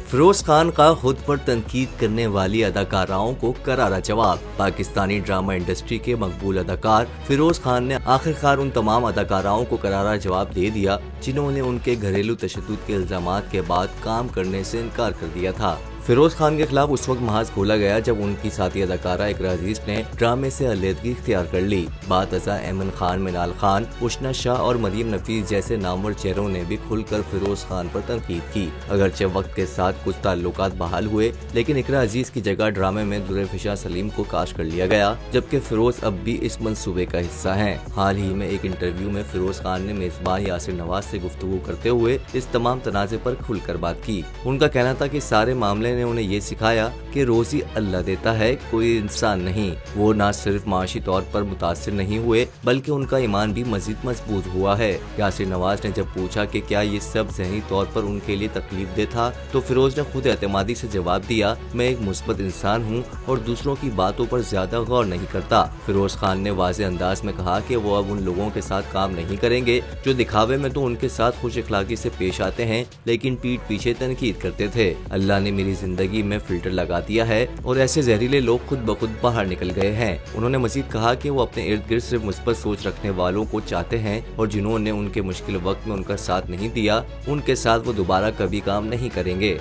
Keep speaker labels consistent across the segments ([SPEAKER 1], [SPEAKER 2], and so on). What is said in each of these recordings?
[SPEAKER 1] फिरोज खान का खुद पर तनकीद करने वाली अदाकाराओं को करारा जवाब। पाकिस्तानी ड्रामा इंडस्ट्री के मकबूल अदाकार फिरोज खान ने आखिरकार उन तमाम अदाकाराओं को करारा जवाब दे दिया जिन्होंने उनके घरेलू तशद्दुद के इल्जामात के बाद काम करने से इनकार कर दिया था। फिरोज खान के खिलाफ उस वक्त महाज खोला गया जब उनकी साथी अदाकारा इकरा अजीज ने ड्रामे से अलहदगी इख्तियार कर ली। बातज़ा ऐमन खान, मिनाल खान, उशना शाह और मरियम नफीस जैसे नामवर चेहरों ने भी खुलकर फिरोज खान पर तनकीद की। अगरचे वक्त के साथ कुछ ताल्लुकात बहाल हुए, लेकिन इकरा अजीज की जगह ड्रामे में दुरेफिशा सलीम को काश कर लिया गया, जबकि फिरोज अब भी इस मंसूबे का हिस्सा है। हाल ही में एक इंटरव्यू में फिरोज खान ने मेजबान यासिर नवाज से गुफ्तगू करते हुए इस तमाम तनाज़े पर खुलकर बात की। उनका कहना था कि सारे मामले ने उन्हें ये सिखाया कि रोजी अल्लाह देता है, कोई इंसान नहीं। वो न सिर्फ माशी तौर पर मुतासिर नहीं हुए बल्कि उनका ईमान भी मजीद मजबूत हुआ है। यासिर नवाज ने जब पूछा कि क्या ये सब ज़हनी तौर पर उनके लिए तकलीफ दे था, तो फिरोज ने खुद एतमादी से जवाब दिया, मैं एक मुस्बत इंसान हूँ और दूसरों की बातों पर ज्यादा गौर नहीं करता। फिरोज खान ने वाज़े अंदाज में कहा कि वो अब उन लोगों के साथ काम नहीं करेंगे जो दिखावे में तो उनके साथ खुश इखलाकी से पेश आते हैं लेकिन पीठ पीछे तनकीद करते थे। अल्लाह ने मेरी जिंदगी में फिल्टर लगा दिया है और ऐसे जहरीले लोग खुद ब खुद बाहर निकल गए हैं। उन्होंने मजीद कहा कि वो अपने इर्द गिर्द सिर्फ मुस्बत सोच रखने वालों को चाहते हैं और जिन्होंने उनके मुश्किल वक्त में उनका साथ नहीं दिया, उनके साथ वो दोबारा कभी काम नहीं करेंगे।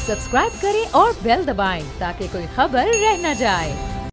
[SPEAKER 2] सब्सक्राइब करें और बेल दबाएं ताकि कोई खबर रह न जाए।